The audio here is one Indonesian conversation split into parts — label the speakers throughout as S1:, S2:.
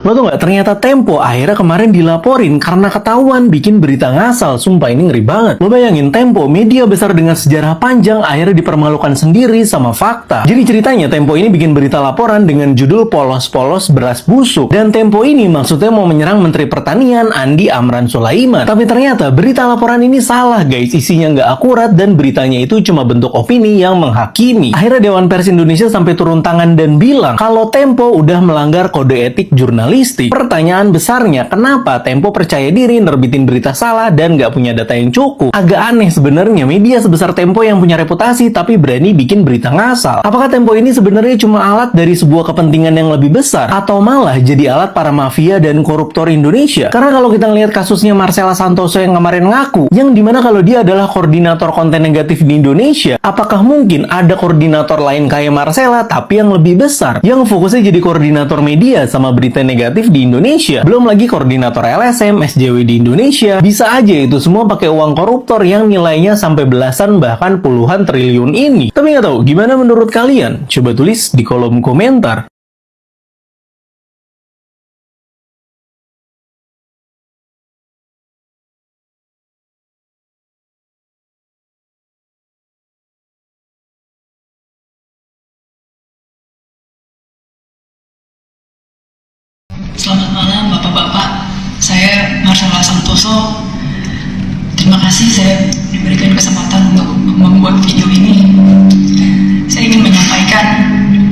S1: Lo tuh nggak, ternyata Tempo akhirnya kemarin dilaporin karena ketahuan bikin berita ngasal. Sumpah ini ngeri banget. Lo bayangin, Tempo, media besar dengan sejarah panjang, akhirnya dipermalukan sendiri sama fakta. Jadi ceritanya Tempo ini bikin berita laporan dengan judul Polos-Polos Beras Busuk. Dan Tempo ini maksudnya mau menyerang Menteri Pertanian Andi Amran Sulaiman. Tapi ternyata berita laporan ini salah guys, isinya nggak akurat dan beritanya itu cuma bentuk opini yang menghakimi. Akhirnya Dewan Pers Indonesia sampai turun tangan dan bilang kalau Tempo udah melanggar kode etik jurnalistik. Pertanyaan besarnya, kenapa Tempo percaya diri nerbitin berita salah dan nggak punya data yang cukup? Agak aneh sebenarnya, media sebesar Tempo yang punya reputasi tapi berani bikin berita ngasal. Apakah Tempo ini sebenarnya cuma alat dari sebuah kepentingan yang lebih besar? Atau malah jadi alat para mafia dan koruptor Indonesia? Karena kalau kita ngelihat kasusnya Marcella Santoso yang kemarin ngaku, yang dimana kalau dia adalah koordinator konten negatif di Indonesia, apakah mungkin ada koordinator lain kayak Marcella tapi yang lebih besar, yang fokusnya jadi koordinator media sama berita negatif di Indonesia? Belum lagi koordinator LSM, SJW di Indonesia. Bisa aja itu semua pakai uang koruptor yang nilainya sampai belasan bahkan puluhan triliun ini. Tapi nggak tahu, gimana menurut kalian? Coba tulis di kolom komentar.
S2: Selamat malam Bapak-Bapak, saya Marcella Santoso. Terima kasih saya diberikan kesempatan untuk membuat video ini. Saya ingin menyampaikan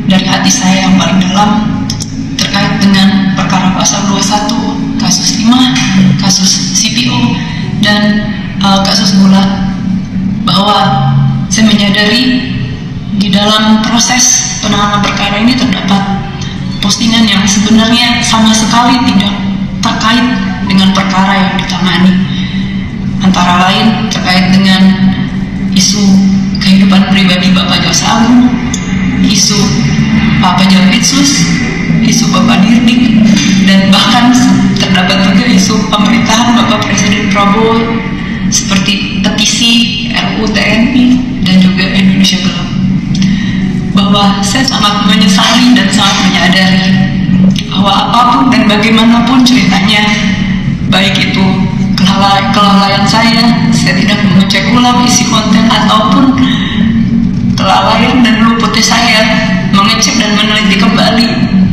S2: dari hati saya yang paling dalam terkait dengan perkara pasal 21, kasus 5, kasus CPO, dan kasus gula, bahwa saya menyadari di dalam proses penanganan perkara ini terdapat postingan yang sebenarnya sama sekali tidak terkait dengan perkara yang ditangani, antara lain terkait dengan isu kehidupan pribadi Bapak Jaksa Agung, isu Pak Pejampitsus, isu Bapak Dirdik, dan bahkan terdapat juga isu pemerintahan Bapak Presiden Prabowo seperti petisi RUU TNI dan juga Indonesia Gelap. Bahwa saya sangat menyesali dan sangat menyadari bahwa apapun dan bagaimanapun ceritanya, baik itu kelalaian saya tidak mengecek ulang isi konten, ataupun kelalaian dan luputnya saya mengecek dan meneliti kembali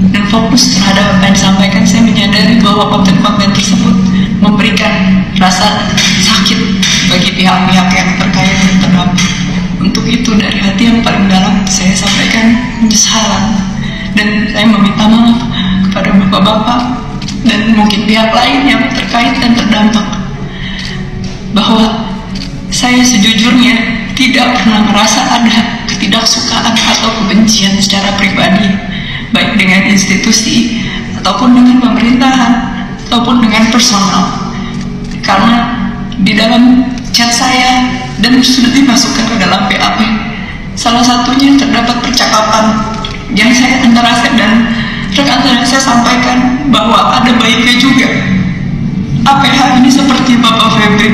S2: dan fokus terhadap apa yang disampaikan, saya menyadari bahwa konten-konten tersebut memberikan rasa sakit bagi pihak-pihak yang terkait dan terdampak. Untuk itu dari hati yang paling dalam saya sampaikan penyesalan, dan saya meminta maaf kepada bapak-bapak dan mungkin pihak lain yang terkait dan terdampak, bahwa saya sejujurnya tidak pernah merasa ada ketidaksukaan atau kebencian secara pribadi, baik dengan institusi ataupun dengan pemerintahan ataupun dengan personal. Karena di dalam chat saya dan sudah dimasukkan ke dalam BAP, salah satunya terdapat percakapan yang saya antara saya dan rekan saya sampaikan bahwa ada baiknya juga APH ini seperti Bapak Febri,